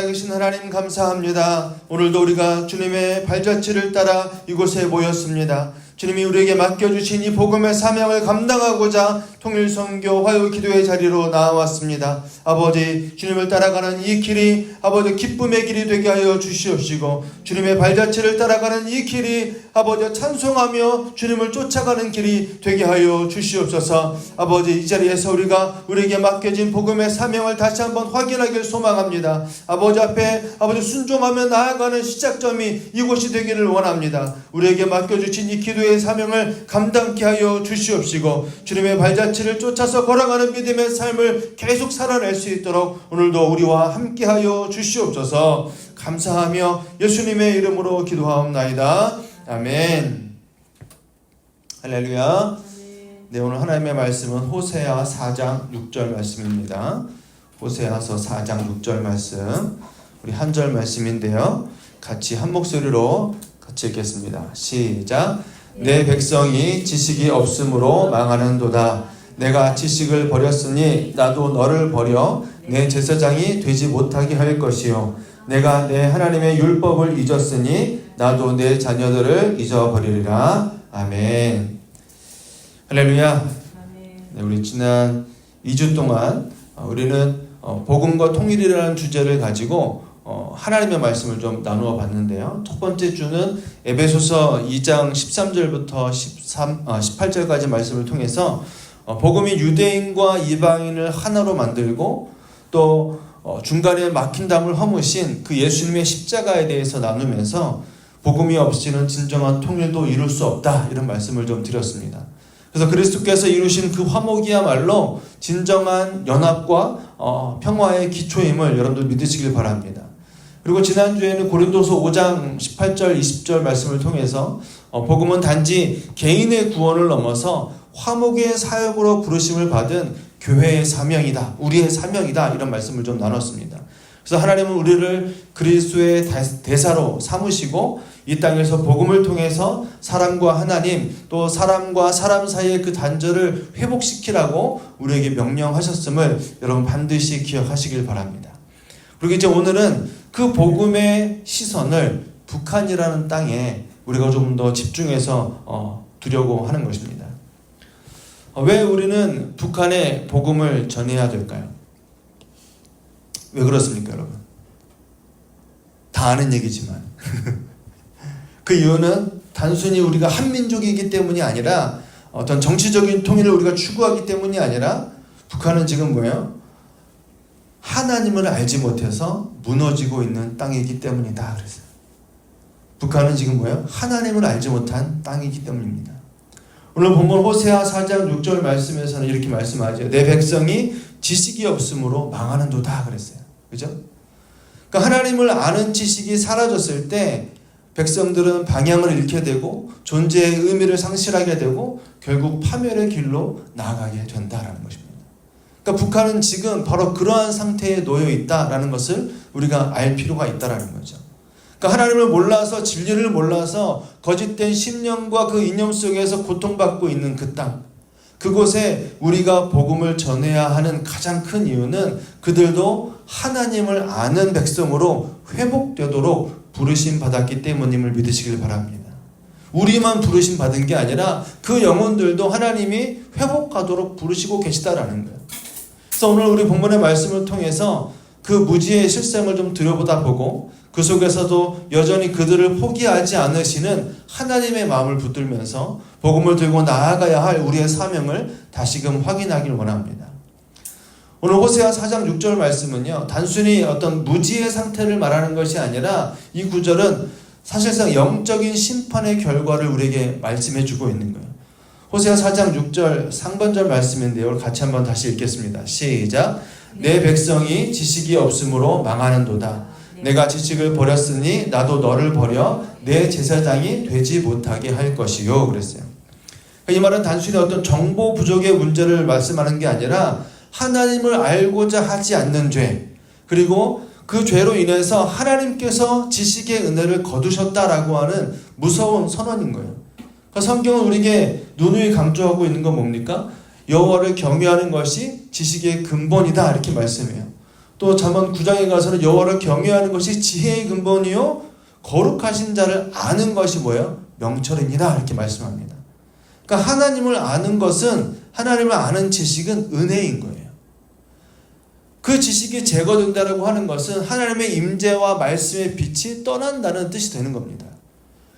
살아계신 하나님 감사합니다. 오늘도 우리가 주님의 발자취를 따라 이곳에 모였습니다. 주님이 우리에게 맡겨주신 이 복음의 사명을 감당하고자 통일선교 화요기도의 자리로 나왔습니다. 아버지, 주님을 따라가는 이 길이 아버지 기쁨의 길이 되게 하여 주시옵시고, 주님의 발자취를 따라가는 이 길이 아버지 찬송하며 주님을 쫓아가는 길이 되게 하여 주시옵소서. 아버지, 이 자리에서 우리에게 맡겨진 복음의 사명을 다시 한번 확인하길 소망합니다. 아버지 앞에 아버지 순종하며 나아가는 시작점이 이곳이 되기를 원합니다. 우리에게 맡겨주신 이 기도의 사명을 감당케 하여 주시옵시고, 주님의 발자취를 쫓아서 걸어가는 믿음의 삶을 계속 살아낼 수 있도록 오늘도 우리와 함께하여 주시옵소서. 감사하며 예수님의 이름으로 기도하옵나이다. 아멘. 할렐루야. 네, 오늘 하나님의 말씀은 호세아 4장 6절 말씀입니다. 호세아서 4장 6절 말씀, 우리 한 절 말씀인데요, 같이 한 목소리로 같이 읽겠습니다. 시작. 내 백성이 지식이 없으므로 망하는도다. 내가 지식을 버렸으니 나도 너를 버려 내 제사장이 되지 못하게 할 것이요, 내가 내 하나님의 율법을 잊었으니 나도 내 자녀들을 잊어버리리라. 아멘. 할렐루야. 네, 우리 지난 2주 동안 우리는 복음과 통일이라는 주제를 가지고 하나님의 말씀을 좀 나누어 봤는데요. 첫 번째 주는 에베소서 2장 13절부터 18절까지 말씀을 통해서 복음이 유대인과 이방인을 하나로 만들고 또 중간에 막힌 담을 허무신 그 예수님의 십자가에 대해서 나누면서 복음이 없이는 진정한 통일도 이룰 수 없다, 이런 말씀을 좀 드렸습니다. 그래서 그리스도께서 이루신 그 화목이야말로 진정한 연합과 평화의 기초임을 여러분들 믿으시길 바랍니다. 그리고 지난주에는 고린도서 5장 18절 20절 말씀을 통해서 복음은 단지 개인의 구원을 넘어서 화목의 사역으로 부르심을 받은 교회의 사명이다, 우리의 사명이다, 이런 말씀을 좀 나눴습니다. 그래서 하나님은 우리를 그리스도의 대사로 삼으시고 이 땅에서 복음을 통해서 사람과 하나님, 또 사람과 사람 사이의 그 단절을 회복시키라고 우리에게 명령하셨음을 여러분 반드시 기억하시길 바랍니다. 그리고 이제 오늘은 그 복음의 시선을 북한이라는 땅에 우리가 좀 더 집중해서 두려고 하는 것입니다. 왜 우리는 북한에 복음을 전해야 될까요? 왜 그렇습니까, 여러분? 다 아는 얘기지만 그 이유는 단순히 우리가 한민족이기 때문이 아니라 어떤 정치적인 통일을 우리가 추구하기 때문이 아니라 북한은 지금 뭐예요? 하나님을 알지 못해서 무너지고 있는 땅이기 때문이다 그랬어요. 북한은 지금 뭐예요? 하나님을 알지 못한 땅이기 때문입니다. 오늘 본문 호세아 4장 6절 말씀에서는 이렇게 말씀하죠. 내 백성이 지식이 없으므로 망하는도다 그랬어요. 그죠? 그러니까 하나님을 아는 지식이 사라졌을 때 백성들은 방향을 잃게 되고 존재의 의미를 상실하게 되고 결국 파멸의 길로 나아가게 된다라는 것입니다. 그러니까 북한은 지금 바로 그러한 상태에 놓여 있다라는 것을 우리가 알 필요가 있다라는 거죠. 그러니까 하나님을 몰라서, 진리를 몰라서 거짓된 신념과 그 이념 속에서 고통받고 있는 그 땅, 그곳에 우리가 복음을 전해야 하는 가장 큰 이유는 그들도 하나님을 아는 백성으로 회복되도록 부르심 받았기 때문임을 믿으시길 바랍니다. 우리만 부르심 받은 게 아니라 그 영혼들도 하나님이 회복하도록 부르시고 계시다라는 거예요. 그래서 오늘 우리 본문의 말씀을 통해서 그 무지의 실상을 좀 들여다보고 그 속에서도 여전히 그들을 포기하지 않으시는 하나님의 마음을 붙들면서 복음을 들고 나아가야 할 우리의 사명을 다시금 확인하길 원합니다. 오늘 호세아 4장 6절 말씀은요, 단순히 어떤 무지의 상태를 말하는 것이 아니라 이 구절은 사실상 영적인 심판의 결과를 우리에게 말씀해 주고 있는 거예요. 호세아 4장 6절 상반절 말씀인데요, 같이 한번 다시 읽겠습니다. 시작. 내 백성이 지식이 없으므로 망하는도다. 내가 지식을 버렸으니 나도 너를 버려 내 제사장이 되지 못하게 할 것이요 그랬어요. 이 말은 단순히 어떤 정보 부족의 문제를 말씀하는 게 아니라 하나님을 알고자 하지 않는 죄, 그리고 그 죄로 인해서 하나님께서 지식의 은혜를 거두셨다라고 하는 무서운 선언인 거예요. 그러니까 성경은 우리에게 누누이 강조하고 있는 건 뭡니까? 여호와를 경외하는 것이 지식의 근본이다, 이렇게 말씀해요. 또 잠언 9장에 가서는 여호와를 경외하는 것이 지혜의 근본이요 거룩하신 자를 아는 것이 뭐예요? 명철입니다. 이렇게 말씀합니다. 그러니까 하나님을 아는 것은, 하나님을 아는 지식은 은혜인 거예요. 그 지식이 제거된다라고 하는 것은 하나님의 임재와 말씀의 빛이 떠난다는 뜻이 되는 겁니다.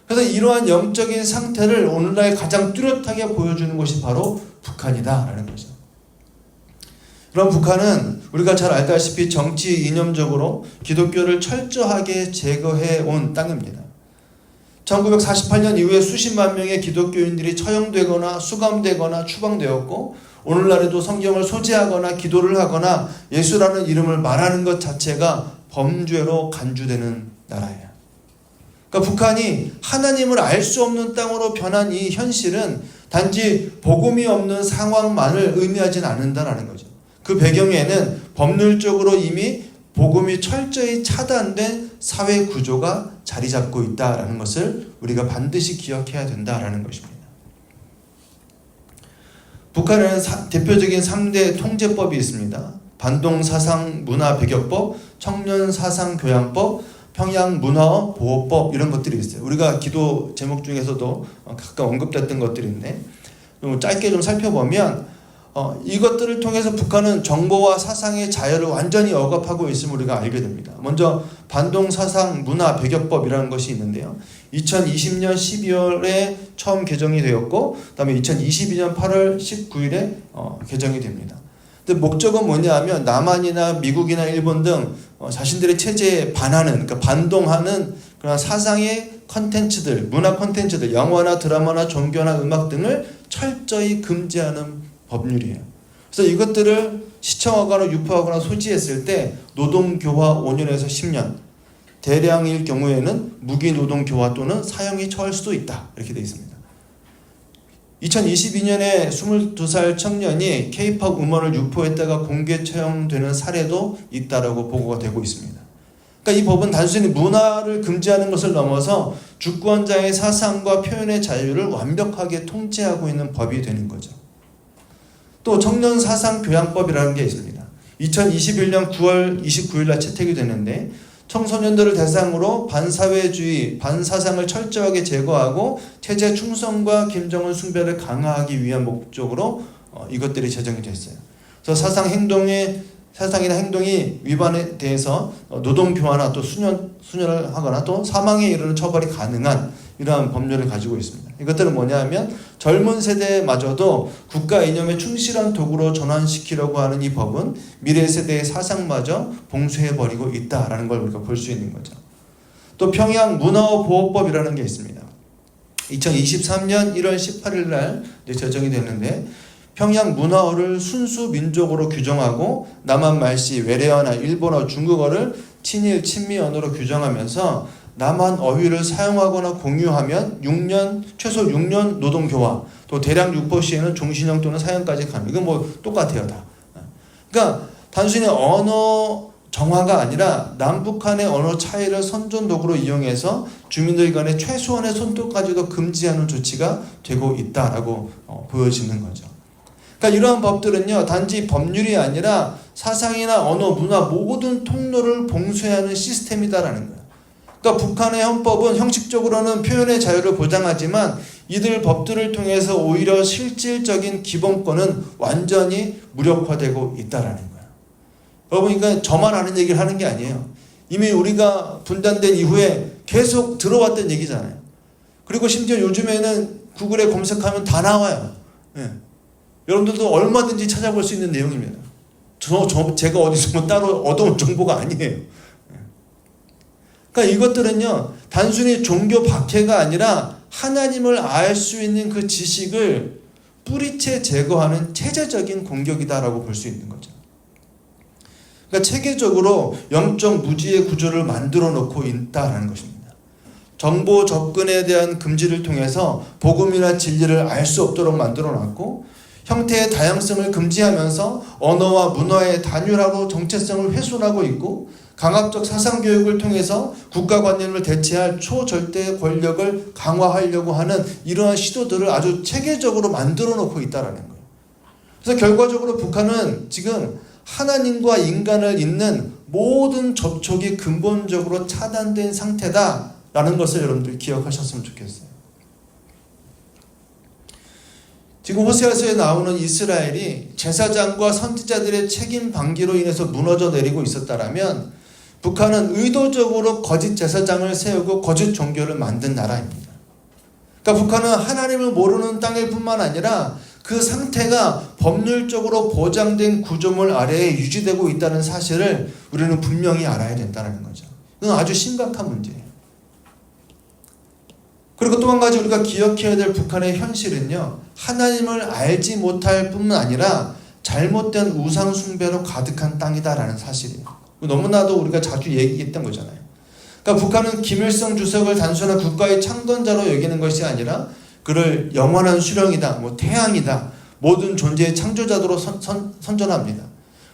그래서 이러한 영적인 상태를 오늘날 가장 뚜렷하게 보여주는 것이 바로 북한이다라는 거죠. 그럼 북한은 우리가 잘 알다시피 정치 이념적으로 기독교를 철저하게 제거해 온 땅입니다. 1948년 이후에 수십만 명의 기독교인들이 처형되거나 수감되거나 추방되었고, 오늘날에도 성경을 소지하거나 기도를 하거나 예수라는 이름을 말하는 것 자체가 범죄로 간주되는 나라예요. 그러니까 북한이 하나님을 알 수 없는 땅으로 변한 이 현실은 단지 복음이 없는 상황만을 의미하진 않는다는 거죠. 그 배경에는 법률적으로 이미 복음이 철저히 차단된 사회 구조가 자리 잡고 있다는 것을 우리가 반드시 기억해야 된다는 것입니다. 북한에는 대표적인 3대 통제법이 있습니다. 반동사상문화배격법, 청년사상교양법, 평양문화보호법, 이런 것들이 있어요. 우리가 기도 제목 중에서도 가끔 언급됐던 것들인데, 짧게 좀 살펴보면 이것들을 통해서 북한은 정보와 사상의 자유를 완전히 억압하고 있음을 우리가 알게 됩니다. 먼저 반동사상문화배격법이라는 것이 있는데요. 2020년 12월에 처음 개정이 되었고, 그 다음에 2022년 8월 19일에 개정이 됩니다. 근데 목적은 뭐냐 하면 남한이나 미국이나 일본 등 자신들의 체제에 반하는, 그러니까 반동하는 그런 사상의 컨텐츠들, 문화 컨텐츠들, 영화나 드라마나 종교나 음악 등을 철저히 금지하는 법률이에요. 그래서 이것들을 시청하거나 유포하거나 소지했을 때 노동교화 5년에서 10년, 대량일 경우에는 무기노동교화 또는 사형이 처할 수도 있다, 이렇게 되어 있습니다. 2022년에 22살 청년이 K-POP 음원을 유포했다가 공개 처형되는 사례도 있다라고 보고가 되고 있습니다. 그러니까 이 법은 단순히 문화를 금지하는 것을 넘어서 주권자의 사상과 표현의 자유를 완벽하게 통제하고 있는 법이 되는 거죠. 또 청년사상교양법이라는 게 있습니다. 2021년 9월 29일 날 채택이 되는데, 청소년들을 대상으로 반사회주의, 반사상을 철저하게 제거하고 체제 충성과 김정은 숭배를 강화하기 위한 목적으로 이것들이 제정이 됐어요. 그래서 사상이나 행동이 위반에 대해서 노동교화나 또 수년을 하거나 또 사망에 이르는 처벌이 가능한 이러한 법률을 가지고 있습니다. 이것들은 뭐냐 하면 젊은 세대마저도 국가 이념에 충실한 도구로 전환시키려고 하는 이 법은 미래 세대의 사상마저 봉쇄해버리고 있다라는 걸 우리가 볼 수 있는 거죠. 또 평양문화보호법이라는 게 있습니다. 2023년 1월 18일 날 제정이 됐는데, 평양 문화어를 순수 민족으로 규정하고 남한 말씨, 외래어나 일본어, 중국어를 친일, 친미 언어로 규정하면서 남한 어휘를 사용하거나 공유하면 최소 6년 노동교화, 또 대량 유포 시에는 종신형 또는 사형까지 가능. 이건 뭐 똑같아요, 다. 그러니까 단순히 언어 정화가 아니라 남북한의 언어 차이를 선전 도구로 이용해서 주민들 간의 최소한의 손톱까지도 금지하는 조치가 되고 있다라고 보여지는 거죠. 그러니까 이러한 법들은요, 단지 법률이 아니라 사상이나 언어, 문화 모든 통로를 봉쇄하는 시스템이다라는 거예요. 그러니까 북한의 헌법은 형식적으로는 표현의 자유를 보장하지만 이들 법들을 통해서 오히려 실질적인 기본권은 완전히 무력화되고 있다라는 거예요. 여러분, 그러니까 저만 아는 얘기를 하는 게 아니에요. 이미 우리가 분단된 이후에 계속 들어왔던 얘기잖아요. 그리고 심지어 요즘에는 구글에 검색하면 다 나와요. 예. 여러분들도 얼마든지 찾아볼 수 있는 내용입니다. 제가 어디서 따로 얻어온 정보가 아니에요. 그러니까 이것들은요, 단순히 종교 박해가 아니라 하나님을 알 수 있는 그 지식을 뿌리채 제거하는 체제적인 공격이다라고 볼 수 있는 거죠. 그러니까 체계적으로 영적 무지의 구조를 만들어 놓고 있다라는 것입니다. 정보 접근에 대한 금지를 통해서 복음이나 진리를 알 수 없도록 만들어 놨고, 형태의 다양성을 금지하면서 언어와 문화의 단일화로 정체성을 훼손하고 있고, 강압적 사상교육을 통해서 국가관념을 대체할 초절대 권력을 강화하려고 하는 이러한 시도들을 아주 체계적으로 만들어 놓고 있다는 거예요. 그래서 결과적으로 북한은 지금 하나님과 인간을 잇는 모든 접촉이 근본적으로 차단된 상태다라는 것을 여러분들이 기억하셨으면 좋겠어요. 지금 호세아서에 나오는 이스라엘이 제사장과 선지자들의 책임 방기로 인해서 무너져 내리고 있었다라면 북한은 의도적으로 거짓 제사장을 세우고 거짓 종교를 만든 나라입니다. 그러니까 북한은 하나님을 모르는 땅일 뿐만 아니라 그 상태가 법률적으로 보장된 구조물 아래에 유지되고 있다는 사실을 우리는 분명히 알아야 된다는 거죠. 이건 아주 심각한 문제예요. 그리고 또 한 가지 우리가 기억해야 될 북한의 현실은요, 하나님을 알지 못할 뿐만 아니라 잘못된 우상 숭배로 가득한 땅이다라는 사실이에요. 너무나도 우리가 자주 얘기했던 거잖아요. 그러니까 북한은 김일성 주석을 단순한 국가의 창건자로 여기는 것이 아니라 그를 영원한 수령이다, 태양이다, 모든 존재의 창조자로 선전합니다.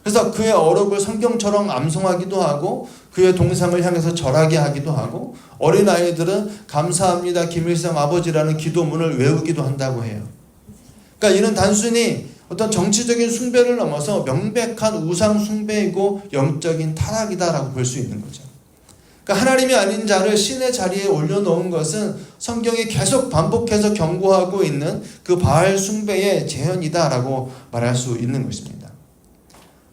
그래서 그의 어록을 성경처럼 암송하기도 하고 그의 동상을 향해서 절하게 하기도 하고 어린아이들은 감사합니다 김일성 아버지라는 기도문을 외우기도 한다고 해요. 그러니까 이는 단순히 어떤 정치적인 숭배를 넘어서 명백한 우상 숭배이고 영적인 타락이다라고 볼 수 있는 거죠. 그러니까 하나님이 아닌 자를 신의 자리에 올려놓은 것은 성경이 계속 반복해서 경고하고 있는 그 바알 숭배의 재현이다라고 말할 수 있는 것입니다.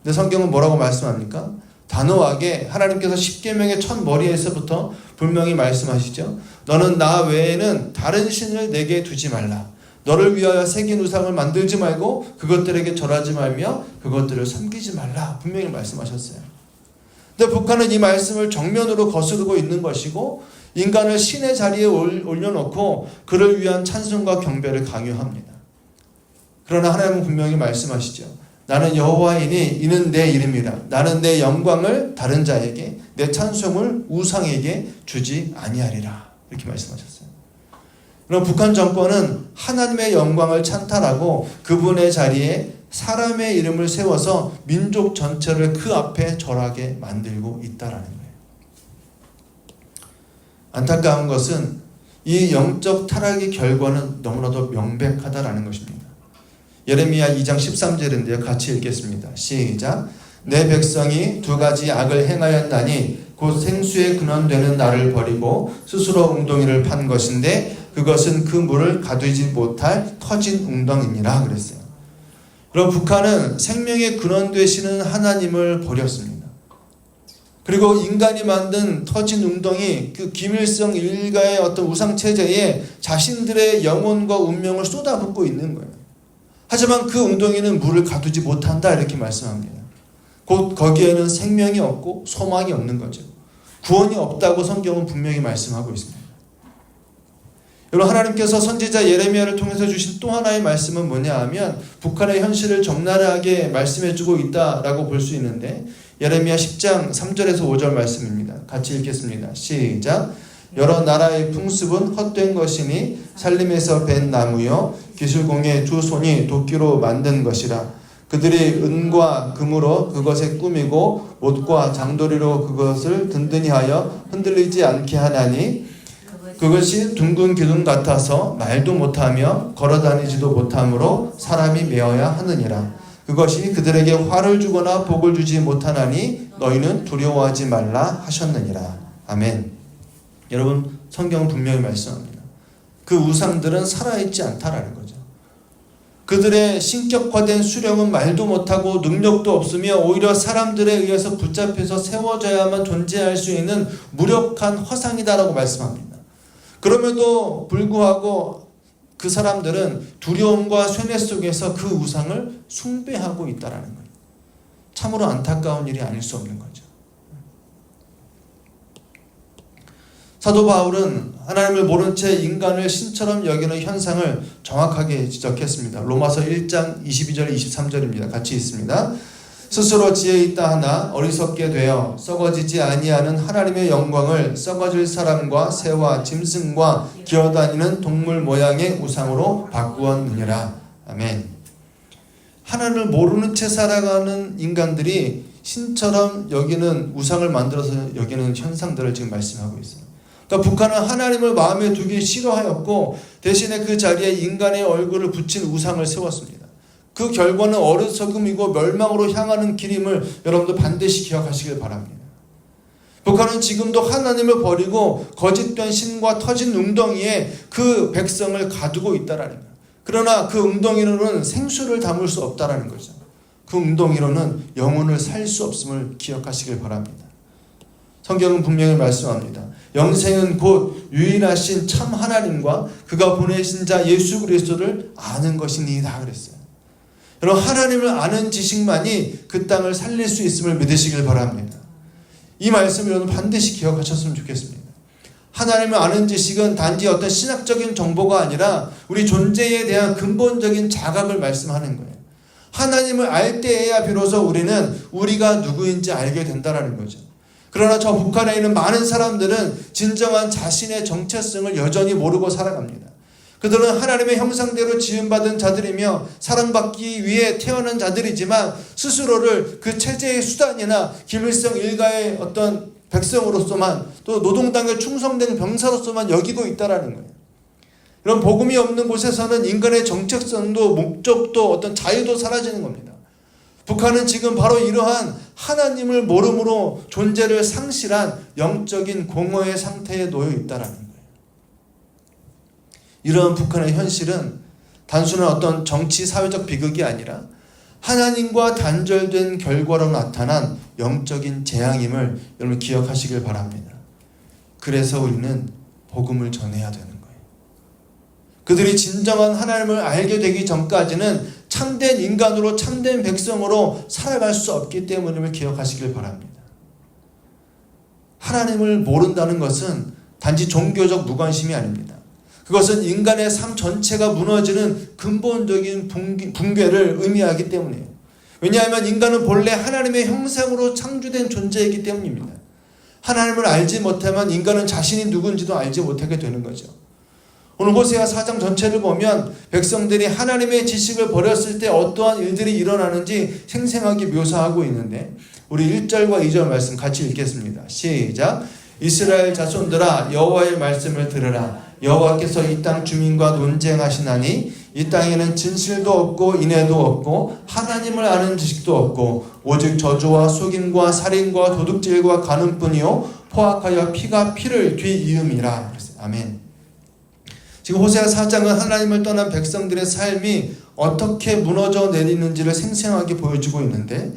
근데 성경은 뭐라고 말씀합니까? 단호하게 하나님께서 십계명의 첫 머리에서부터 분명히 말씀하시죠. 너는 나 외에는 다른 신을 내게 두지 말라. 너를 위하여 새긴 우상을 만들지 말고 그것들에게 절하지 말며 그것들을 섬기지 말라. 분명히 말씀하셨어요. 근데 북한은 이 말씀을 정면으로 거스르고 있는 것이고 인간을 신의 자리에 올려놓고 그를 위한 찬송과 경배를 강요합니다. 그러나 하나님은 분명히 말씀하시죠. 나는 여호와이니 이는 내 이름이라. 나는 내 영광을 다른 자에게 내 찬송을 우상에게 주지 아니하리라. 이렇게 말씀하셨어요. 그럼 북한 정권은 하나님의 영광을 찬탈하고 그분의 자리에 사람의 이름을 세워서 민족 전체를 그 앞에 절하게 만들고 있다라는 거예요. 안타까운 것은 이 영적 타락의 결과는 너무나도 명백하다라는 것입니다. 예레미야 2장 13절인데요. 같이 읽겠습니다. 시작. 내 백성이 두 가지 악을 행하였나니 곧 생수의 근원되는 나를 버리고 스스로 웅덩이를 판 것인데 그것은 그 물을 가두지 못할 터진 웅덩이니라 그랬어요. 그럼 북한은 생명의 근원 되시는 하나님을 버렸습니다. 그리고 인간이 만든 터진 웅덩이, 그 김일성 일가의 어떤 우상체제에 자신들의 영혼과 운명을 쏟아붓고 있는 거예요. 하지만 그 웅덩이는 물을 가두지 못한다 이렇게 말씀합니다. 곧 거기에는 생명이 없고 소망이 없는 거죠. 구원이 없다고 성경은 분명히 말씀하고 있습니다. 여러분, 하나님께서 선지자 예레미야를 통해서 주신 또 하나의 말씀은 뭐냐 하면 북한의 현실을 적나라하게 말씀해주고 있다라고 볼 수 있는데 예레미야 10장 3절에서 5절 말씀입니다. 같이 읽겠습니다. 시작. 여러 나라의 풍습은 헛된 것이니 살림에서 벤 나무요 기술공의 두 손이 도끼로 만든 것이라. 그들이 은과 금으로 그것에 꾸미고 못과 장도리로 그것을 든든히 하여 흔들리지 않게 하나니 그것이 둥근 기둥 같아서 말도 못하며 걸어다니지도 못하므로 사람이 메어야 하느니라. 그것이 그들에게 화를 주거나 복을 주지 못하나니 너희는 두려워하지 말라 하셨느니라. 아멘. 여러분, 성경은 분명히 말씀합니다. 그 우상들은 살아있지 않다라는 거죠. 그들의 신격화된 수령은 말도 못하고 능력도 없으며 오히려 사람들에 의해서 붙잡혀서 세워져야만 존재할 수 있는 무력한 허상이다라고 말씀합니다. 그럼에도 불구하고 그 사람들은 두려움과 쇠뇌 속에서 그 우상을 숭배하고 있다는 거예요. 참으로 안타까운 일이 아닐 수 없는 거죠. 사도 바울은 하나님을 모른 채 인간을 신처럼 여기는 현상을 정확하게 지적했습니다. 로마서 1장 22절 23절입니다. 같이 있습니다. 스스로 지혜 있다 하나 어리석게 되어 썩어지지 아니하는 하나님의 영광을 썩어질 사람과 새와 짐승과 기어다니는 동물 모양의 우상으로 바꾸었느니라. 아멘. 하나님을 모르는 채 살아가는 인간들이 신처럼 여기는 우상을 만들어서 여기는 현상들을 지금 말씀하고 있어요. 그러니까 북한은 하나님을 마음에 두기 싫어하였고 대신에 그 자리에 인간의 얼굴을 붙인 우상을 세웠습니다. 그 결과는 어리석음이고 멸망으로 향하는 길임을 여러분들 반드시 기억하시길 바랍니다. 북한은 지금도 하나님을 버리고 거짓된 신과 터진 웅덩이에 그 백성을 가두고 있다라는 거예요. 그러나 그 웅덩이로는 생수를 담을 수 없다라는 거죠. 그 웅덩이로는 영혼을 살 수 없음을 기억하시길 바랍니다. 성경은 분명히 말씀합니다. 영생은 곧 유일하신 참 하나님과 그가 보내신 자 예수 그리스도를 아는 것이니이다 그랬어요. 여러분, 하나님을 아는 지식만이 그 땅을 살릴 수 있음을 믿으시길 바랍니다. 이 말씀을 여러분 반드시 기억하셨으면 좋겠습니다. 하나님을 아는 지식은 단지 어떤 신학적인 정보가 아니라 우리 존재에 대한 근본적인 자각을 말씀하는 거예요. 하나님을 알 때에야 비로소 우리는 우리가 누구인지 알게 된다는 거죠. 그러나 저 북한에 있는 많은 사람들은 진정한 자신의 정체성을 여전히 모르고 살아갑니다. 그들은 하나님의 형상대로 지음받은 자들이며 사랑받기 위해 태어난 자들이지만 스스로를 그 체제의 수단이나 김일성 일가의 어떤 백성으로서만 또 노동당에 충성된 병사로서만 여기고 있다는 거예요. 이런 복음이 없는 곳에서는 인간의 정체성도 목적도 어떤 자유도 사라지는 겁니다. 북한은 지금 바로 이러한 하나님을 모름으로 존재를 상실한 영적인 공허의 상태에 놓여 있다는 거예요. 이러한 북한의 현실은 단순한 어떤 정치 사회적 비극이 아니라 하나님과 단절된 결과로 나타난 영적인 재앙임을 여러분 기억하시길 바랍니다. 그래서 우리는 복음을 전해야 되는 거예요. 그들이 진정한 하나님을 알게 되기 전까지는 참된 인간으로 참된 백성으로 살아갈 수 없기 때문임을 기억하시길 바랍니다. 하나님을 모른다는 것은 단지 종교적 무관심이 아닙니다. 그것은 인간의 삶 전체가 무너지는 근본적인 붕괴를 의미하기 때문이에요. 왜냐하면 인간은 본래 하나님의 형상으로 창조된 존재이기 때문입니다. 하나님을 알지 못하면 인간은 자신이 누군지도 알지 못하게 되는 거죠. 오늘 호세아 4장 전체를 보면 백성들이 하나님의 지식을 버렸을 때 어떠한 일들이 일어나는지 생생하게 묘사하고 있는데 우리 1절과 2절 말씀 같이 읽겠습니다. 시작. 이스라엘 자손들아 여호와의 말씀을 들으라. 여호와께서 이 땅 주민과 논쟁하시나니 이 땅에는 진실도 없고 인애도 없고 하나님을 아는 지식도 없고 오직 저주와 속임과 살인과 도둑질과 간음뿐이요 포악하여 피가 피를 뒤이음이라. 아멘. 지금 호세아 4장은 하나님을 떠난 백성들의 삶이 어떻게 무너져 내리는지를 생생하게 보여주고 있는데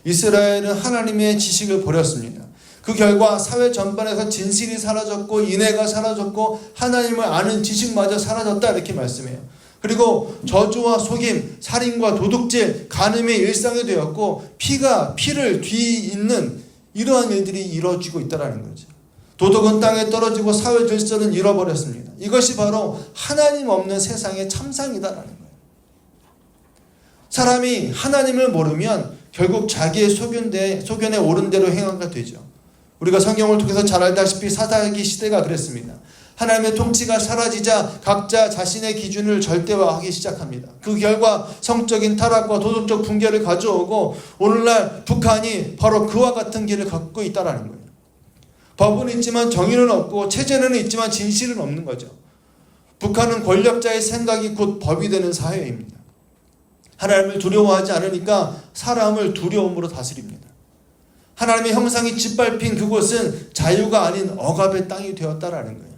이스라엘은 하나님의 지식을 버렸습니다. 그 결과 사회 전반에서 진실이 사라졌고 인애가 사라졌고 하나님을 아는 지식마저 사라졌다 이렇게 말씀해요. 그리고 저주와 속임, 살인과 도둑질, 간음이 일상이 되었고 피가 피를 뒤잇는 이러한 일들이 이루어지고 있다는 거죠. 도덕은 땅에 떨어지고 사회 질서는 잃어버렸습니다. 이것이 바로 하나님 없는 세상의 참상이다라는 거예요. 사람이 하나님을 모르면 결국 자기의 소견에 옳은 대로 행하게 되죠. 우리가 성경을 통해서 잘 알다시피 사사기 시대가 그랬습니다. 하나님의 통치가 사라지자 각자 자신의 기준을 절대화하기 시작합니다. 그 결과 성적인 타락과 도덕적 붕괴를 가져오고 오늘날 북한이 바로 그와 같은 길을 걷고 있다는 거예요. 법은 있지만 정의는 없고 체제는 있지만 진실은 없는 거죠. 북한은 권력자의 생각이 곧 법이 되는 사회입니다. 하나님을 두려워하지 않으니까 사람을 두려움으로 다스립니다. 하나님의 형상이 짓밟힌 그곳은 자유가 아닌 억압의 땅이 되었다라는 거예요.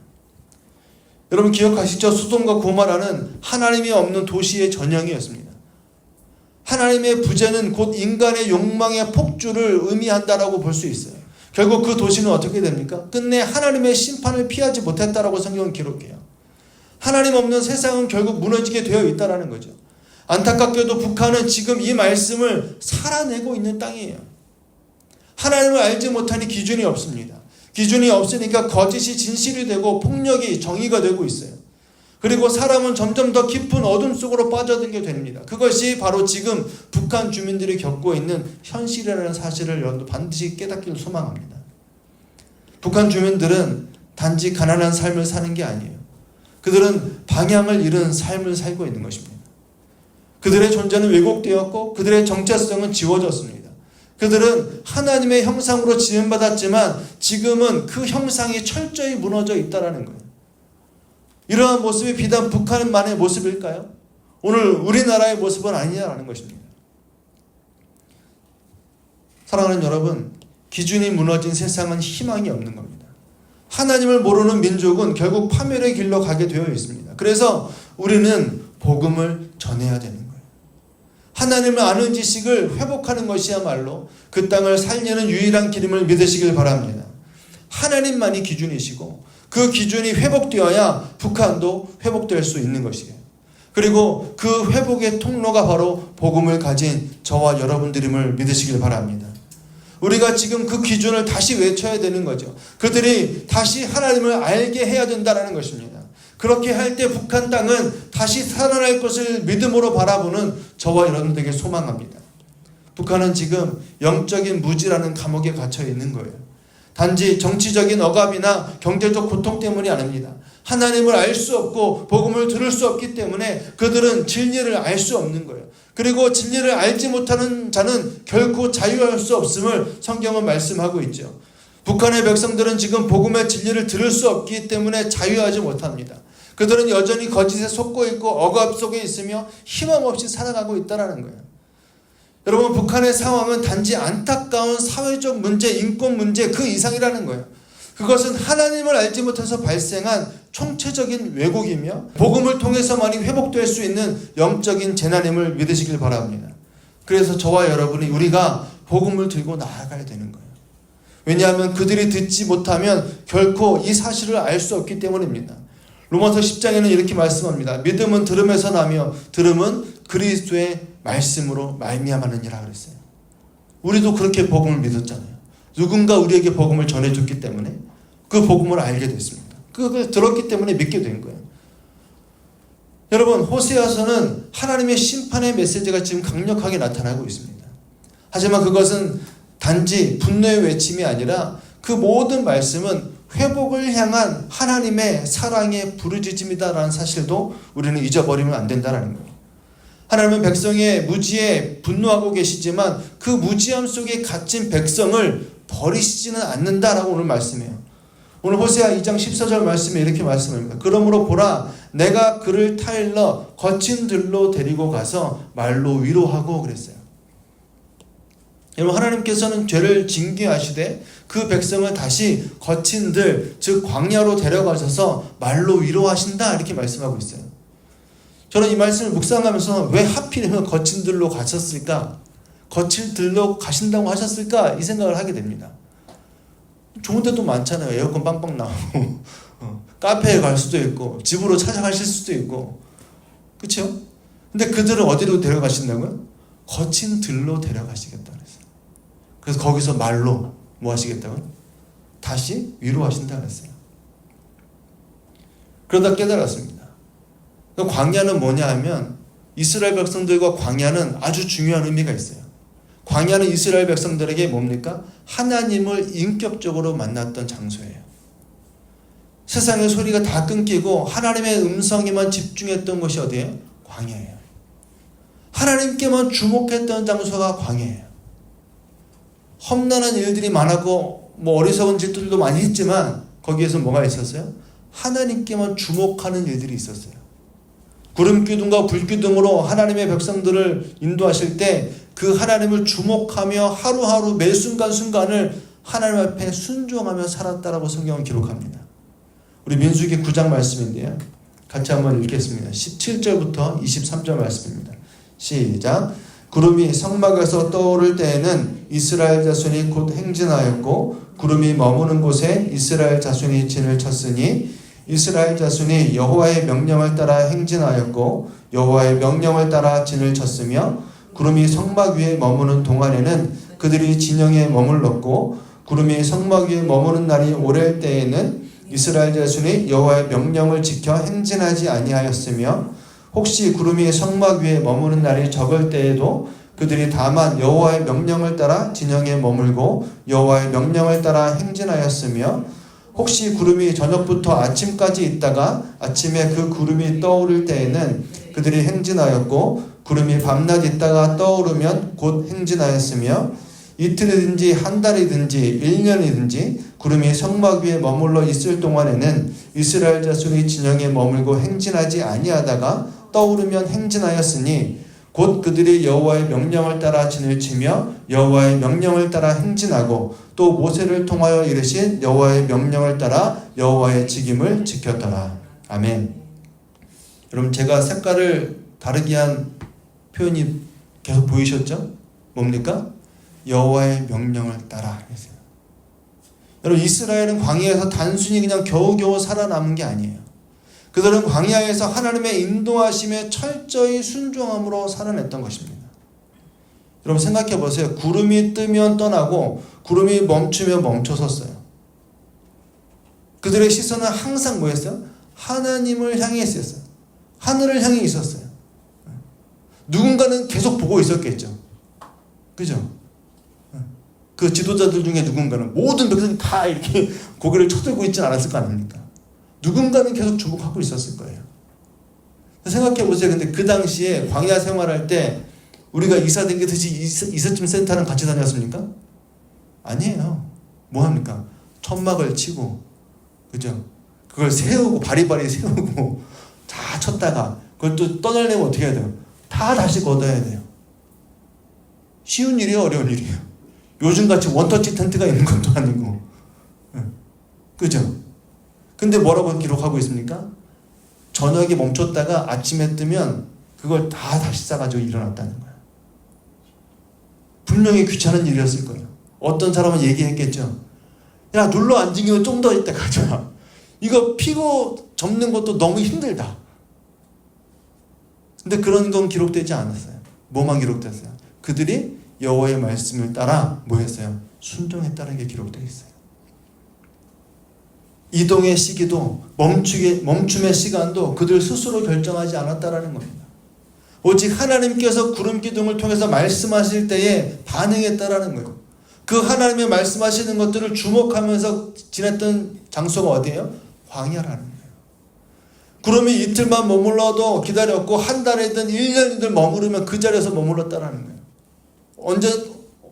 여러분 기억하시죠? 소돔과 고모라는 하나님이 없는 도시의 전형이었습니다. 하나님의 부재는 곧 인간의 욕망의 폭주를 의미한다라고 볼 수 있어요. 결국 그 도시는 어떻게 됩니까? 끝내 하나님의 심판을 피하지 못했다라고 성경은 기록해요. 하나님 없는 세상은 결국 무너지게 되어 있다라는 거죠. 안타깝게도 북한은 지금 이 말씀을 살아내고 있는 땅이에요. 하나님을 알지 못하니 기준이 없습니다. 기준이 없으니까 거짓이 진실이 되고 폭력이 정의가 되고 있어요. 그리고 사람은 점점 더 깊은 어둠 속으로 빠져들게 됩니다. 그것이 바로 지금 북한 주민들이 겪고 있는 현실이라는 사실을 여러분도 반드시 깨닫기를 소망합니다. 북한 주민들은 단지 가난한 삶을 사는 게 아니에요. 그들은 방향을 잃은 삶을 살고 있는 것입니다. 그들의 존재는 왜곡되었고 그들의 정체성은 지워졌습니다. 그들은 하나님의 형상으로 지음받았지만 지금은 그 형상이 철저히 무너져 있다는 거예요. 이러한 모습이 비단 북한만의 모습일까요? 오늘 우리나라의 모습은 아니냐라는 것입니다. 사랑하는 여러분, 기준이 무너진 세상은 희망이 없는 겁니다. 하나님을 모르는 민족은 결국 파멸의 길로 가게 되어 있습니다. 그래서 우리는 복음을 전해야 되는 거예요. 하나님을 아는 지식을 회복하는 것이야말로 그 땅을 살리는 유일한 길임을 믿으시길 바랍니다. 하나님만이 기준이시고 그 기준이 회복되어야 북한도 회복될 수 있는 것이에요. 그리고 그 회복의 통로가 바로 복음을 가진 저와 여러분들임을 믿으시길 바랍니다. 우리가 지금 그 기준을 다시 외쳐야 되는 거죠. 그들이 다시 하나님을 알게 해야 된다는 것입니다. 그렇게 할 때 북한 땅은 다시 살아날 것을 믿음으로 바라보는 저와 여러분들에게 소망합니다. 북한은 지금 영적인 무지라는 감옥에 갇혀 있는 거예요. 단지 정치적인 억압이나 경제적 고통 때문이 아닙니다. 하나님을 알 수 없고 복음을 들을 수 없기 때문에 그들은 진리를 알 수 없는 거예요. 그리고 진리를 알지 못하는 자는 결코 자유할 수 없음을 성경은 말씀하고 있죠. 북한의 백성들은 지금 복음의 진리를 들을 수 없기 때문에 자유하지 못합니다. 그들은 여전히 거짓에 속고 있고 억압 속에 있으며 희망 없이 살아가고 있다는 거예요. 여러분, 북한의 상황은 단지 안타까운 사회적 문제, 인권 문제 그 이상이라는 거예요. 그것은 하나님을 알지 못해서 발생한 총체적인 왜곡이며 복음을 통해서만이 회복될 수 있는 영적인 재난임을 믿으시길 바랍니다. 그래서 저와 여러분이 우리가 복음을 들고 나아가야 되는 거예요. 왜냐하면 그들이 듣지 못하면 결코 이 사실을 알 수 없기 때문입니다. 로마서 10장에는 이렇게 말씀합니다. 믿음은 들음에서 나며 들음은 그리스도의 말씀으로 말미암았느니라 그랬어요. 우리도 그렇게 복음을 믿었잖아요. 누군가 우리에게 복음을 전해줬기 때문에 그 복음을 알게 됐습니다. 그걸 들었기 때문에 믿게 된 거예요. 여러분, 호세아서는 하나님의 심판의 메시지가 지금 강력하게 나타나고 있습니다. 하지만 그것은 단지 분노의 외침이 아니라 그 모든 말씀은 회복을 향한 하나님의 사랑의 부르짖음이다라는 사실도 우리는 잊어버리면 안 된다는 거예요. 하나님은 백성의 무지에 분노하고 계시지만 그 무지함 속에 갇힌 백성을 버리시지는 않는다라고 오늘 말씀해요. 오늘 호세아 2장 14절 말씀에 이렇게 말씀합니다. 그러므로 보라, 내가 그를 타일러 거친 들로 데리고 가서 말로 위로하고 그랬어요. 여러분, 하나님께서는 죄를 징계하시되 그 백성을 다시 거친 들, 즉 광야로 데려가셔서 말로 위로하신다 이렇게 말씀하고 있어요. 저는 이 말씀을 묵상하면서 왜 하필이면 거친 들로 가셨을까? 거칠 들로 가신다고 하셨을까? 이 생각을 하게 됩니다. 좋은 데도 많잖아요. 에어컨 빵빵 나오고 카페에 갈 수도 있고 집으로 찾아가실 수도 있고, 그렇죠? 근데 그들은 어디로 데려가신다고요? 거친 들로 데려가시겠다 그랬어요. 그래서 거기서 말로 뭐 하시겠다고요? 다시 위로하신다 그랬어요. 그러다 깨달았습니다. 광야는 뭐냐 하면 이스라엘 백성들과 광야는 아주 중요한 의미가 있어요. 광야는 이스라엘 백성들에게 뭡니까? 하나님을 인격적으로 만났던 장소예요. 세상의 소리가 다 끊기고 하나님의 음성에만 집중했던 곳이 어디예요? 광야예요. 하나님께만 주목했던 장소가 광야예요. 험난한 일들이 많았고 어리석은 짓들도 많이 했지만 거기에서 뭐가 있었어요? 하나님께만 주목하는 일들이 있었어요. 구름기둥과 불기둥으로 하나님의 백성들을 인도하실 때 그 하나님을 주목하며 하루하루 매 순간순간을 하나님 앞에 순종하며 살았다라고 성경은 기록합니다. 우리 민수기 9장 말씀인데요. 같이 한번 읽겠습니다. 17절부터 23절 말씀입니다. 시작. 구름이 성막에서 떠오를 때에는 이스라엘 자손이 곧 행진하였고 구름이 머무는 곳에 이스라엘 자손이 진을 쳤으니 이스라엘 자손이 여호와의 명령을 따라 행진하였고 여호와의 명령을 따라 진을 쳤으며 구름이 성막 위에 머무는 동안에는 그들이 진영에 머물렀고 구름이 성막 위에 머무는 날이 오랠 때에는 이스라엘 자손이 여호와의 명령을 지켜 행진하지 아니하였으며 혹시 구름이 성막 위에 머무는 날이 적을 때에도 그들이 다만 여호와의 명령을 따라 진영에 머물고 여호와의 명령을 따라 행진하였으며 혹시 구름이 저녁부터 아침까지 있다가 아침에 그 구름이 떠오를 때에는 그들이 행진하였고 구름이 밤낮 있다가 떠오르면 곧 행진하였으며 이틀이든지 한 달이든지 1년이든지 구름이 성막 위에 머물러 있을 동안에는 이스라엘 자손이 진영에 머물고 행진하지 아니하다가 떠오르면 행진하였으니 곧 그들이 여호와의 명령을 따라 진을 치며 여호와의 명령을 따라 행진하고 또 모세를 통하여 이르신 여호와의 명령을 따라 여호와의 직임을 지켰더라. 아멘. 여러분, 제가 색깔을 다르게 한 표현이 계속 보이셨죠? 뭡니까? 여호와의 명령을 따라 했어요. 여러분, 이스라엘은 광야에서 단순히 그냥 겨우겨우 살아남은 게 아니에요. 그들은 광야에서 하나님의 인도하심에 철저히 순종함으로 살아냈던 것입니다. 여러분, 생각해 보세요. 구름이 뜨면 떠나고 구름이 멈추면 멈춰섰어요. 그들의 시선은 항상 뭐였어요? 하나님을 향해 있었어요. 하늘을 향해 있었어요. 누군가는 계속 보고 있었겠죠. 그죠? 그 지도자들 중에 누군가는, 모든 백성이 다 이렇게 고개를 쳐들고 있지 않았을 거 아닙니까? 누군가는 계속 주목하고 있었을 거예요. 생각해 보세요. 근데 그 당시에 광야 생활할 때 우리가 이사 다니듯이 이삿짐 센터랑 같이 다녔습니까? 아니에요. 뭐 합니까? 천막을 치고, 그죠? 그걸 세우고, 바리바리 세우고 다 쳤다가 그걸 또 떠나려면 어떻게 해야 돼요? 다 다시 걷어야 돼요. 쉬운 일이에요, 어려운 일이에요? 요즘같이 원터치 텐트가 있는 것도 아니고, 그죠? 근데 뭐라고 기록하고 있습니까? 저녁에 멈췄다가 아침에 뜨면 그걸 다 다시 싸가지고 일어났다는 거예요. 분명히 귀찮은 일이었을 거예요. 어떤 사람은 얘기했겠죠. 야, 눌러 앉은 김에 좀 더 있다 가자. 이거 피고 접는 것도 너무 힘들다. 근데 그런 건 기록되지 않았어요. 뭐만 기록됐어요? 그들이 여호와의 말씀을 따라 뭐 했어요? 순종했다는 게 기록되어 있어요. 이동의 시기도 멈춤의 시간도 그들 스스로 결정하지 않았다라는 겁니다. 오직 하나님께서 구름 기둥을 통해서 말씀하실 때에 반응했다라는 거예요. 그 하나님의 말씀하시는 것들을 주목하면서 지냈던 장소가 어디예요? 광야라는 거예요. 구름이 이틀만 머물러도 기다렸고 한 달이든 1년이든 머무르면 그 자리에서 머물렀다라는 거예요.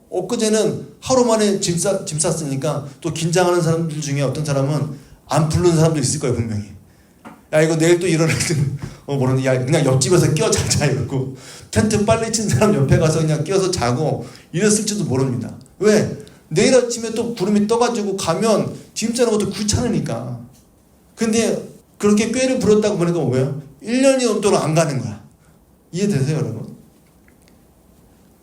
엊그제는 하루 만에 짐 쌌으니까 또 긴장하는 사람들 중에 어떤 사람은 안 부르는 사람도 있을 거예요, 분명히. 야, 이거 내일 또 일어날 때는 모르는, 야, 그냥 옆집에서 끼어 자자 이러고 텐트 빨리 친 사람 옆에 가서 그냥 끼어서 자고 이랬을지도 모릅니다. 왜? 내일 아침에 또 구름이 떠가지고 가면 짐 싸는 것도 귀찮으니까. 근데 그렇게 꾀를 부렸다고 보니까 뭐예요? 1년이 넘도록 안 가는 거야. 이해되세요, 여러분?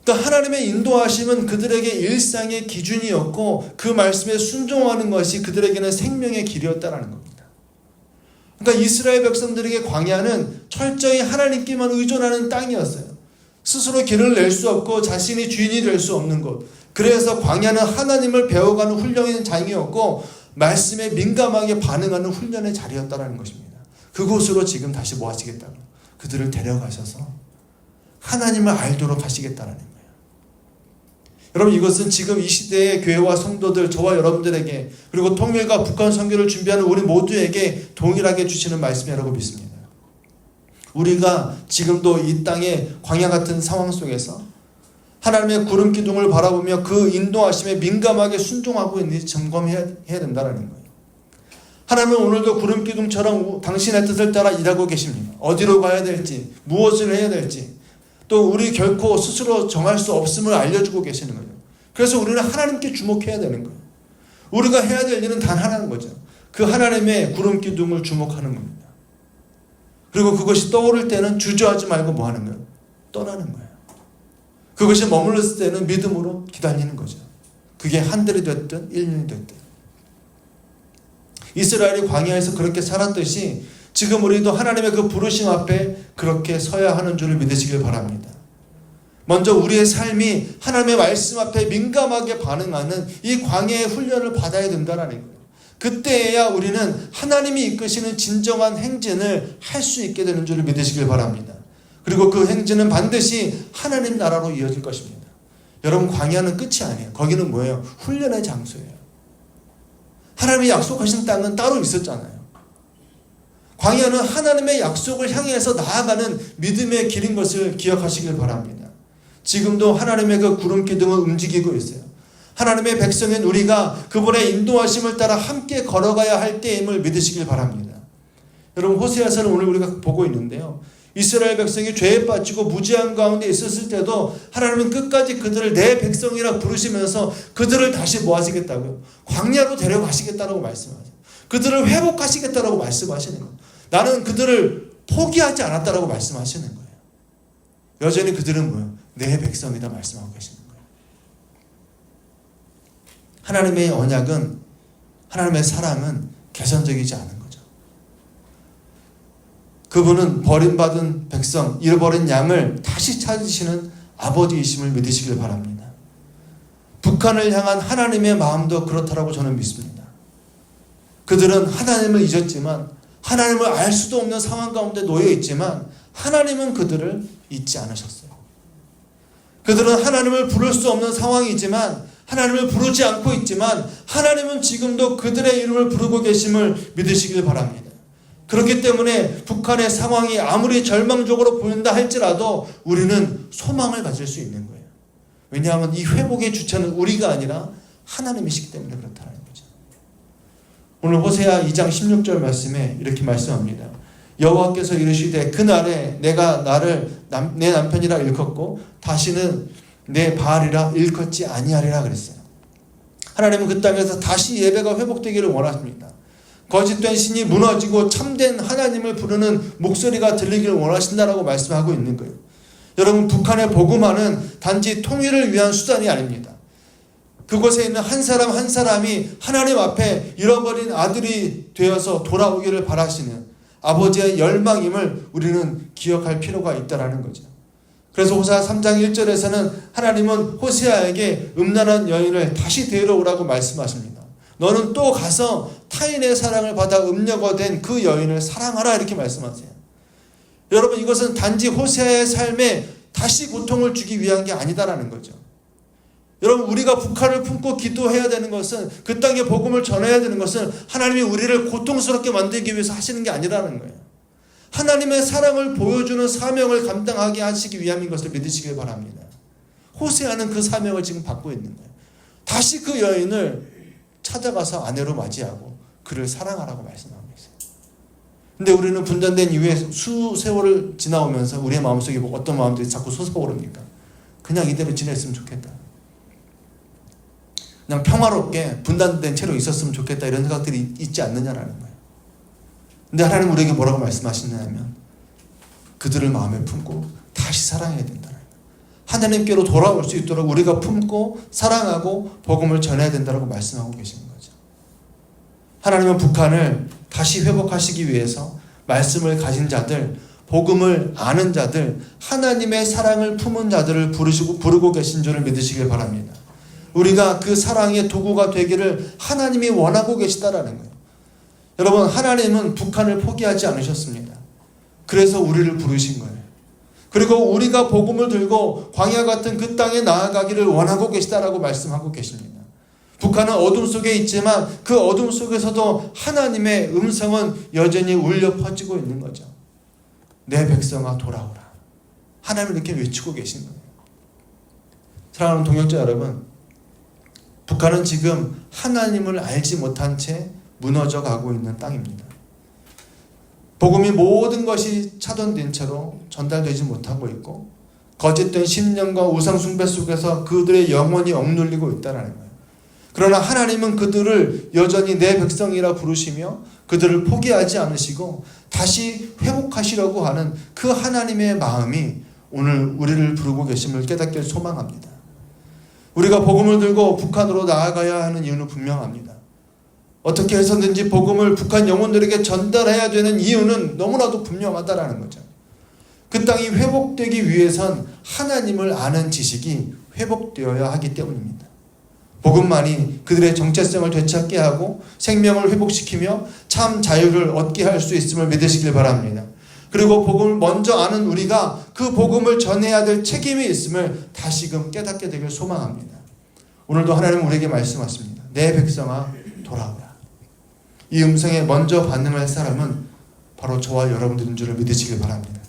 그러니까 하나님의 인도하심은 그들에게 일상의 기준이었고 그 말씀에 순종하는 것이 그들에게는 생명의 길이었다라는 겁니다. 그러니까 이스라엘 백성들에게 광야는 철저히 하나님께만 의존하는 땅이었어요. 스스로 길을 낼 수 없고 자신이 주인이 될 수 없는 곳. 그래서 광야는 하나님을 배워가는 훈련의 장이었고 말씀에 민감하게 반응하는 훈련의 자리였다라는 것입니다. 그곳으로 지금 다시 뭐 하시겠다고? 그들을 데려가셔서 하나님을 알도록 하시겠다라는 거예요. 여러분, 이것은 지금 이 시대의 교회와 성도들, 저와 여러분들에게, 그리고 통일과 북한 선교를 준비하는 우리 모두에게 동일하게 주시는 말씀이라고 믿습니다. 우리가 지금도 이 땅의 광야 같은 상황 속에서 하나님의 구름 기둥을 바라보며 그 인도하심에 민감하게 순종하고 있는지 점검해야 된다는 거예요. 하나님은 오늘도 구름 기둥처럼 당신의 뜻을 따라 일하고 계십니다. 어디로 가야 될지, 무엇을 해야 될지, 또 우리 결코 스스로 정할 수 없음을 알려주고 계시는 거예요. 그래서 우리는 하나님께 주목해야 되는 거예요. 우리가 해야 될 일은 단 하나인 거죠. 그 하나님의 구름 기둥을 주목하는 겁니다. 그리고 그것이 떠오를 때는 주저하지 말고 뭐 하는 거예요? 떠나는 거예요. 그것이 머물렀을 때는 믿음으로 기다리는 거죠. 그게 한 달이 됐든 1년이 됐든. 이스라엘이 광야에서 그렇게 살았듯이 지금 우리도 하나님의 그 부르심 앞에 그렇게 서야 하는 줄을 믿으시길 바랍니다. 먼저 우리의 삶이 하나님의 말씀 앞에 민감하게 반응하는 이 광야의 훈련을 받아야 된다는 거예요. 그때야 우리는 하나님이 이끄시는 진정한 행진을 할 수 있게 되는 줄을 믿으시길 바랍니다. 그리고 그 행진은 반드시 하나님 나라로 이어질 것입니다. 여러분, 광야는 끝이 아니에요. 거기는 뭐예요? 훈련의 장소예요. 하나님이 약속하신 땅은 따로 있었잖아요. 광야는 하나님의 약속을 향해서 나아가는 믿음의 길인 것을 기억하시길 바랍니다. 지금도 하나님의 그 구름 기둥은 움직이고 있어요. 하나님의 백성인 우리가 그분의 인도하심을 따라 함께 걸어가야 할 때임을 믿으시길 바랍니다. 여러분, 호세아서는 오늘 우리가 보고 있는데요. 이스라엘 백성이 죄에 빠지고 무지한 가운데 있었을 때도 하나님은 끝까지 그들을 내 백성이라 부르시면서 그들을 다시 뭐 하시겠다고요? 광야로 데려가시겠다라고 말씀하세요. 그들을 회복하시겠다라고 말씀하시는 거예요. 나는 그들을 포기하지 않았다라고 말씀하시는 거예요. 여전히 그들은 뭐예요? 내 백성이다 말씀하고 계시는 거예요. 하나님의 언약은, 하나님의 사랑은 개선적이지 않은 거죠. 그분은 버림받은 백성, 잃어버린 양을 다시 찾으시는 아버지이심을 믿으시길 바랍니다. 북한을 향한 하나님의 마음도 그렇다라고 저는 믿습니다. 그들은 하나님을 잊었지만, 하나님을 알 수도 없는 상황 가운데 놓여 있지만 하나님은 그들을 잊지 않으셨어요. 그들은 하나님을 부를 수 없는 상황이지만, 하나님을 부르지 않고 있지만 하나님은 지금도 그들의 이름을 부르고 계심을 믿으시길 바랍니다. 그렇기 때문에 북한의 상황이 아무리 절망적으로 보인다 할지라도 우리는 소망을 가질 수 있는 거예요. 왜냐하면 이 회복의 주체는 우리가 아니라 하나님이시기 때문에 그렇다는 거죠. 오늘 호세아 2장 16절 말씀에 이렇게 말씀합니다. 여호와께서 이르시되 그날에 내가 나를 내 남편이라 일컫고 다시는 내 바알이라 일컫지 아니하리라 그랬어요. 하나님은 그 땅에서 다시 예배가 회복되기를 원하십니다. 거짓된 신이 무너지고 참된 하나님을 부르는 목소리가 들리기를 원하신다라고 말씀하고 있는 거예요. 여러분, 북한의 복음화는 단지 통일을 위한 수단이 아닙니다. 그곳에 있는 한 사람 한 사람이 하나님 앞에 잃어버린 아들이 되어서 돌아오기를 바라시는 아버지의 열망임을 우리는 기억할 필요가 있다는 거죠. 그래서 호세아 3장 1절에서는 하나님은 호세아에게 음란한 여인을 다시 데려오라고 말씀하십니다. 너는 또 가서 타인의 사랑을 받아 음녀가 된 그 여인을 사랑하라 이렇게 말씀하세요. 여러분, 이것은 단지 호세아의 삶에 다시 고통을 주기 위한 게 아니다라는 거죠. 여러분, 우리가 북한을 품고 기도해야 되는 것은, 그 땅에 복음을 전해야 되는 것은 하나님이 우리를 고통스럽게 만들기 위해서 하시는 게 아니라는 거예요. 하나님의 사랑을 보여주는 사명을 감당하게 하시기 위함인 것을 믿으시길 바랍니다. 호세아는 그 사명을 지금 받고 있는 거예요. 다시 그 여인을 찾아가서 아내로 맞이하고 그를 사랑하라고 말씀하고 있어요. 근데 우리는 분단된 이후에 수세월을 지나오면서 우리의 마음속에 어떤 마음들이 자꾸 솟아오릅니까? 그냥 이대로 지냈으면 좋겠다. 그냥 평화롭게 분단된 채로 있었으면 좋겠다, 이런 생각들이 있지 않느냐라는 거예요. 근데 하나님 우리에게 뭐라고 말씀하시냐면 그들을 마음에 품고 다시 사랑해야 된다는 거예요. 하나님께로 돌아올 수 있도록 우리가 품고 사랑하고 복음을 전해야 된다고 말씀하고 계시는 거죠. 하나님은 북한을 다시 회복하시기 위해서 말씀을 가진 자들, 복음을 아는 자들, 하나님의 사랑을 품은 자들을 부르고 계신 줄을 믿으시길 바랍니다. 우리가 그 사랑의 도구가 되기를 하나님이 원하고 계시다라는 거예요. 여러분, 하나님은 북한을 포기하지 않으셨습니다. 그래서 우리를 부르신 거예요. 그리고 우리가 복음을 들고 광야 같은 그 땅에 나아가기를 원하고 계시다라고 말씀하고 계십니다. 북한은 어둠 속에 있지만 그 어둠 속에서도 하나님의 음성은 여전히 울려 퍼지고 있는 거죠. 내 백성아 돌아오라. 하나님을 이렇게 외치고 계신 거예요. 사랑하는 동역자 여러분, 북한은 지금 하나님을 알지 못한 채 무너져 가고 있는 땅입니다. 복음이 모든 것이 차단된 채로 전달되지 못하고 있고 거짓된 신념과 우상 숭배 속에서 그들의 영혼이 억눌리고 있다는 거예요. 그러나 하나님은 그들을 여전히 내 백성이라 부르시며 그들을 포기하지 않으시고 다시 회복하시려고 하는 그 하나님의 마음이 오늘 우리를 부르고 계심을 깨닫길 소망합니다. 우리가 복음을 들고 북한으로 나아가야 하는 이유는 분명합니다. 어떻게 해서든지 복음을 북한 영혼들에게 전달해야 되는 이유는 너무나도 분명하다라는 거죠. 그 땅이 회복되기 위해선 하나님을 아는 지식이 회복되어야 하기 때문입니다. 복음만이 그들의 정체성을 되찾게 하고 생명을 회복시키며 참 자유를 얻게 할 수 있음을 믿으시길 바랍니다. 그리고 복음을 먼저 아는 우리가 그 복음을 전해야 될 책임이 있음을 다시금 깨닫게 되길 소망합니다. 오늘도 하나님은 우리에게 말씀하십니다. 내 백성아 돌아오라. 이 음성에 먼저 반응할 사람은 바로 저와 여러분들인 줄을 믿으시길 바랍니다.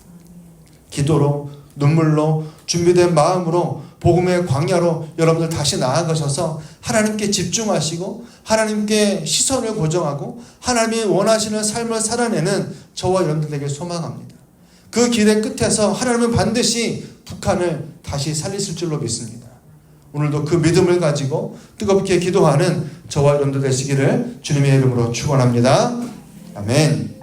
기도로, 눈물로, 준비된 마음으로 복음의 광야로 여러분들 다시 나아가셔서 하나님께 집중하시고 하나님께 시선을 고정하고 하나님이 원하시는 삶을 살아내는 저와 여러분들 되길 소망합니다. 그 길의 끝에서 하나님은 반드시 북한을 다시 살리실 줄로 믿습니다. 오늘도 그 믿음을 가지고 뜨겁게 기도하는 저와 여러분들 되시기를 주님의 이름으로 축원합니다. 아멘.